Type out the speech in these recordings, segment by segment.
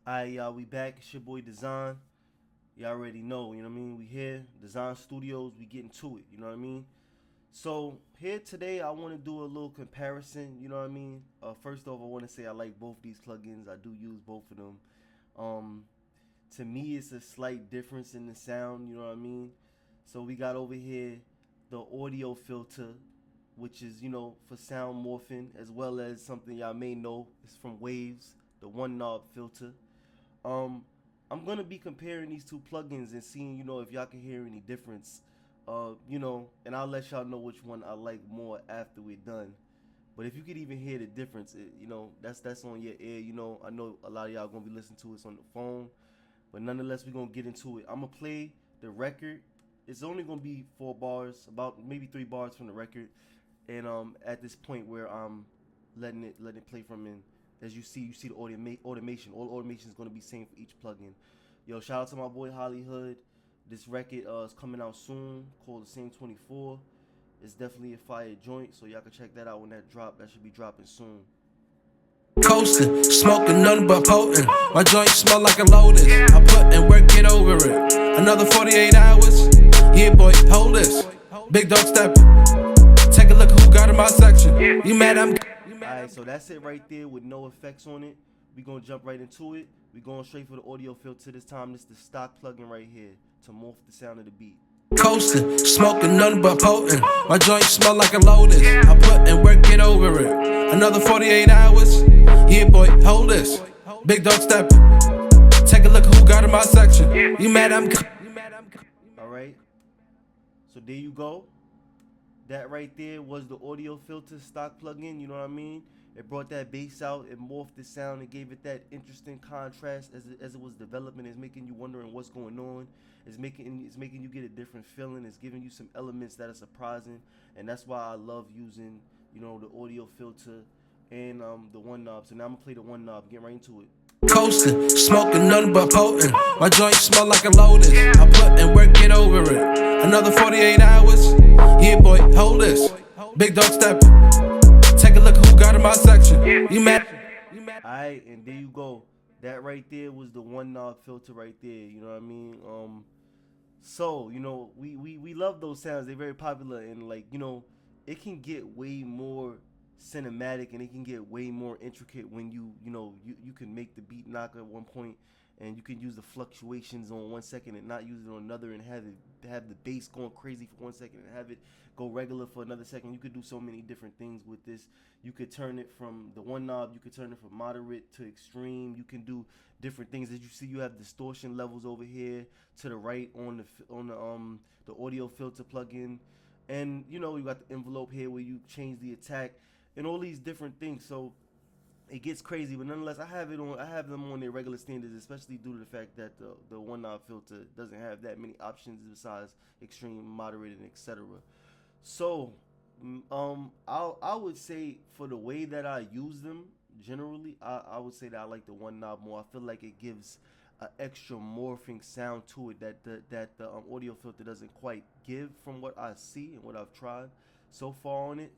Alright, y'all, we back. It's your boy Design. Y'all already know, you know what I mean? We here, Design Studios, we getting to it, you know what I mean? So, here today, I want to do a little comparison, you know what I mean? First off, I want to say I like both these plugins. I do use both of them. Um, to me, it's a slight difference in the sound, you know what I mean? So, we got over here the audio filter, which is, for sound morphing, as well as something y'all may know. It's from Waves, the OneKnob filter. Um, I'm gonna be comparing these two plugins and seeing, if y'all can hear any difference. And I'll let y'all know which one I like more after we're done. But if you could even hear the difference, that's on your ear. I know a lot of y'all gonna be listening to us on the phone, but nonetheless, we're gonna get into it. I'm gonna play the record. It's only gonna be 4 bars, about maybe 3 bars from the record, and at this point where I'm letting it play from in. As you see the automation. All automation is going to be same for each plugin. Yo, shout out to my boy Hollywood. This record is coming out soon, called the Same 24. It's definitely a fire joint, so y'all can check that out when that drop. That should be dropping soon. Coasting, smoking nothing but potent. My joint smell like a lotus. I put in work, get over it. Another 48 hours. Yeah, boy, hold this. Big dog stepping. Take a look who got in my section. You mad? Alright, so that's it right there with no effects on it. We gonna jump right into it. We going straight for the audio filter this time. This is the stock plugin right here to morph the sound of the beat. Coasting, smoking nothing but potent. My joint smell like a lotus. I put in work, get over it. Another 48 hours. Yeah, boy, hold this. Big dog stepping. Take a look who got in my section. You mad? Alright. So there you go. That right there was the audio filter stock plugin, you know what I mean? It brought that bass out, it morphed the sound, it gave it that interesting contrast as it was developing. It's making you wondering what's going on. It's making you get a different feeling. It's giving you some elements that are surprising, and that's why I love using, the audio filter and the OneKnob. So now I'm gonna play the OneKnob, get right into it. Coasting, smoking nothing but potent. My joint smell like a lotus. I put in work, get over it. Another 48 hours. Yeah, boy, hold this. Big dog stepping. Take a look who got in my section. You mad? Alright, and there you go. That right there was the OneKnob filter right there. You know what I mean? So we love those sounds. They're very popular, and it can get way more cinematic and it can get way more intricate when you can make the beat knock at one point, and you can use the fluctuations on 1 second and not use it on another, and have the bass going crazy for 1 second and have it go regular for another second. You could do so many different things with this. You could turn it from the OneKnob, you could turn it from moderate to extreme. You can do different things. As you see, you have distortion levels over here to the right on the audio filter plugin, and you got the envelope here where you change the attack and all these different things. So it gets crazy, but nonetheless, I have them on their regular standards, especially due to the fact that the OneKnob filter doesn't have that many options besides extreme, moderate, and etc. So I would say, for the way that I use them generally, I would say that I like the OneKnob more. I feel like it gives an extra morphing sound to it that the audio filter doesn't quite give, from what I see and what I've tried so far on it.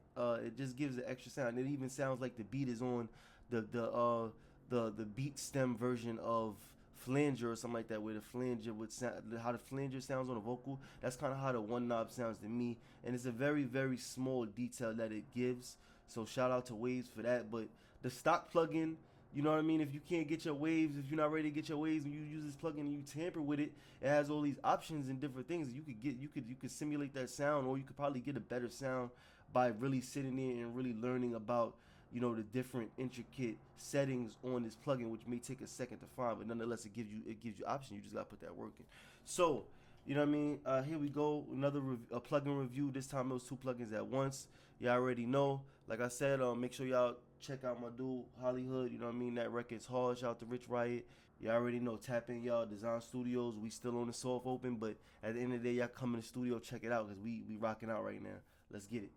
It just gives an extra sound. It even sounds like the beat is on the beat stem version of flanger or something like that, where the flanger would sound, how the flanger sounds on a vocal. That's kind of how the OneKnob sounds to me, and it's a very, very small detail that it gives. So shout out to Waves for that. But the stock plugin, you know what I mean? If you can't get your waves, if you're not ready to get your waves, and you use this plugin and you tamper with it, it has all these options and different things. You could simulate that sound, or you could probably get a better sound by really sitting there and really learning about the different intricate settings on this plugin, which may take a second to find, but nonetheless it gives you options. You just gotta put that work in. So you know what I mean? Here we go, another plugin review. This time it was 2 plugins at once. Y'all already know. Like I said, make sure y'all check out my dude Hollywood. You know what I mean? That record's hard. Shout out to Rich Riot. Y'all already know. Tap in, y'all. Design Studios. We still on the soft open, but at the end of the day, y'all come in the studio, check it out, because we rocking out right now. Let's get it.